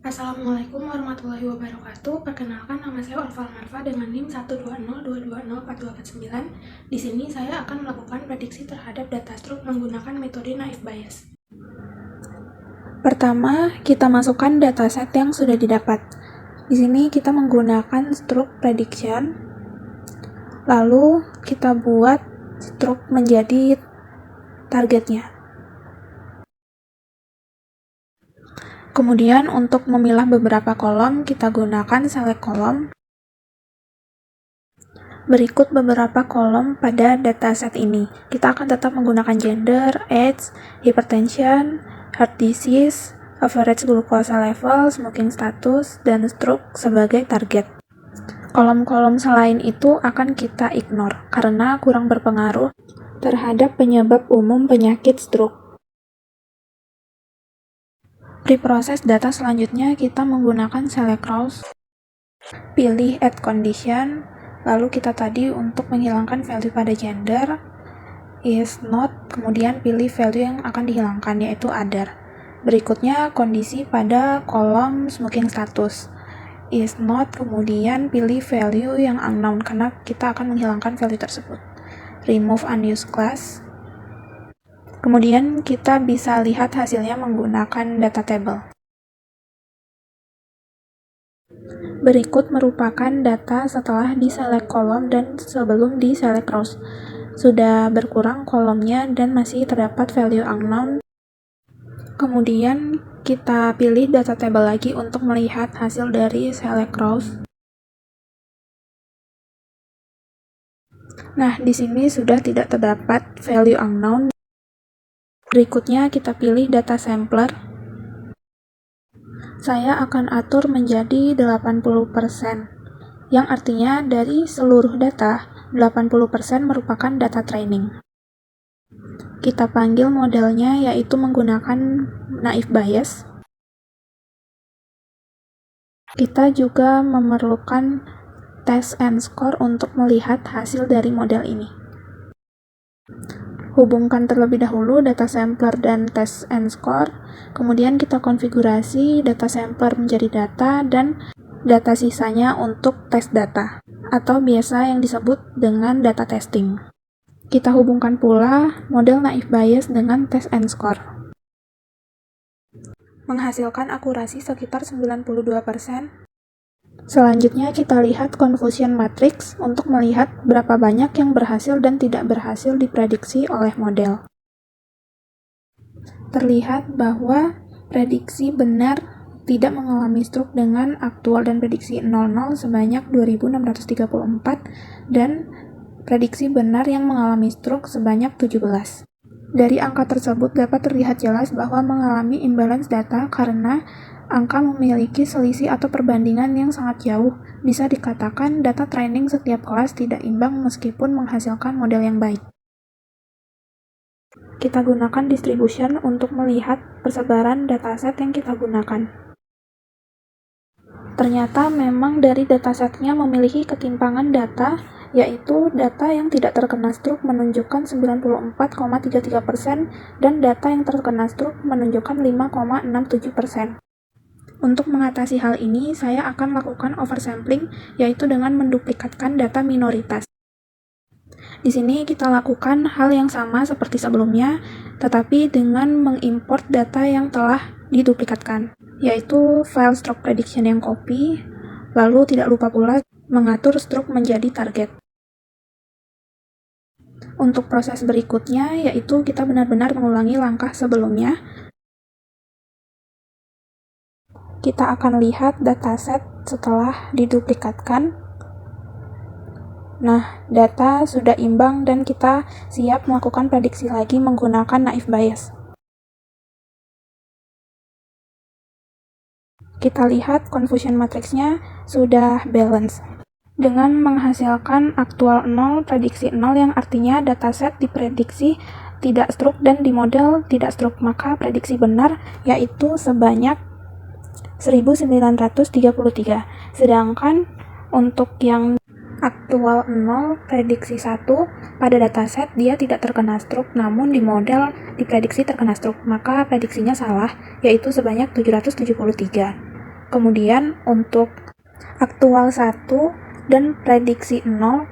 Assalamualaikum warahmatullahi wabarakatuh. Perkenalkan, nama saya Orval Marfa dengan NIM 120220429. Di sini saya akan melakukan prediksi terhadap data struk menggunakan metode naive Bayes. Pertama, kita masukkan dataset yang sudah didapat. Di sini kita menggunakan struk prediction. Lalu kita buat struk menjadi targetnya. Kemudian untuk memilah beberapa kolom, kita gunakan select column. Berikut beberapa kolom pada dataset ini. Kita akan tetap menggunakan gender, age, hypertension, heart disease, average glucose level, smoking status, dan stroke sebagai target. Kolom-kolom selain itu akan kita ignore karena kurang berpengaruh terhadap penyebab umum penyakit stroke. Preproses data selanjutnya kita menggunakan select rows, pilih add condition, lalu kita tadi untuk menghilangkan value pada gender is not, kemudian pilih value yang akan dihilangkan yaitu other. Berikutnya kondisi pada kolom smoking status is not, kemudian pilih value yang unknown karena kita akan menghilangkan value tersebut. Remove unused class. Kemudian kita bisa lihat hasilnya menggunakan data table. Berikut merupakan data setelah di select column dan sebelum di select rows. Sudah berkurang kolomnya dan masih terdapat value unknown. Kemudian kita pilih data table lagi untuk melihat hasil dari select rows. Nah, di sini sudah tidak terdapat value unknown. Berikutnya kita pilih data sampler. Saya akan atur menjadi 80%, yang artinya dari seluruh data, 80% merupakan data training. Kita panggil modelnya yaitu menggunakan naive Bayes. Kita juga memerlukan test and score untuk melihat hasil dari model ini. Hubungkan terlebih dahulu data sampler dan test and score, kemudian kita konfigurasi data sampler menjadi data dan data sisanya untuk test data, atau biasa yang disebut dengan data testing. Kita hubungkan pula model naive Bayes dengan test and score. Menghasilkan akurasi sekitar 92%. Selanjutnya kita lihat confusion matrix untuk melihat berapa banyak yang berhasil dan tidak berhasil diprediksi oleh model. Terlihat bahwa prediksi benar tidak mengalami stroke dengan aktual dan prediksi 00 sebanyak 2634 dan prediksi benar yang mengalami stroke sebanyak 17. Dari angka tersebut dapat terlihat jelas bahwa mengalami imbalance data karena angka memiliki selisih atau perbandingan yang sangat jauh. Bisa dikatakan data training setiap kelas tidak imbang meskipun menghasilkan model yang baik. Kita gunakan distribution untuk melihat persebaran dataset yang kita gunakan. Ternyata memang dari datasetnya memiliki ketimpangan data, yaitu data yang tidak terkena stroke menunjukkan 94,33% dan data yang terkena stroke menunjukkan 5,67%. Untuk mengatasi hal ini, saya akan melakukan oversampling, yaitu dengan menduplikatkan data minoritas. Di sini kita lakukan hal yang sama seperti sebelumnya, tetapi dengan mengimport data yang telah diduplikatkan, yaitu file stroke prediction yang copy, lalu tidak lupa pula mengatur stroke menjadi target. Untuk proses berikutnya, yaitu kita benar-benar mengulangi langkah sebelumnya. Kita akan lihat dataset setelah diduplikatkan. Nah, data sudah imbang dan kita siap melakukan prediksi lagi menggunakan naive Bayes. Kita lihat confusion matrix-nya sudah balance dengan menghasilkan aktual 0, prediksi 0 yang artinya dataset diprediksi tidak stroke dan di model tidak stroke, maka prediksi benar yaitu sebanyak 1933. Sedangkan untuk yang aktual 0, prediksi 1 pada dataset dia tidak terkena stroke, namun di model diprediksi terkena stroke, maka prediksinya salah yaitu sebanyak 773. Kemudian untuk aktual 1 dan prediksi 0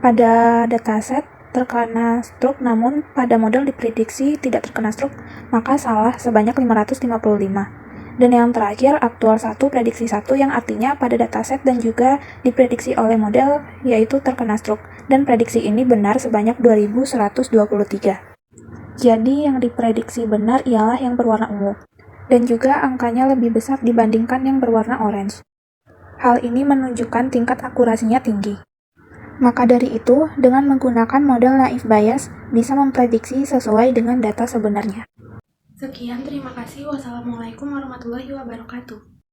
pada dataset terkena stroke, namun pada model diprediksi tidak terkena stroke, maka salah sebanyak 555. Dan yang terakhir, aktual 1 prediksi 1 yang artinya pada dataset dan juga diprediksi oleh model yaitu terkena stroke, dan prediksi ini benar sebanyak 2123. Jadi yang diprediksi benar ialah yang berwarna ungu, dan juga angkanya lebih besar dibandingkan yang berwarna orange. Hal ini menunjukkan tingkat akurasinya tinggi. Maka dari itu, dengan menggunakan model naive Bayes, bisa memprediksi sesuai dengan data sebenarnya. Sekian, terima kasih. Wassalamualaikum warahmatullahi wabarakatuh.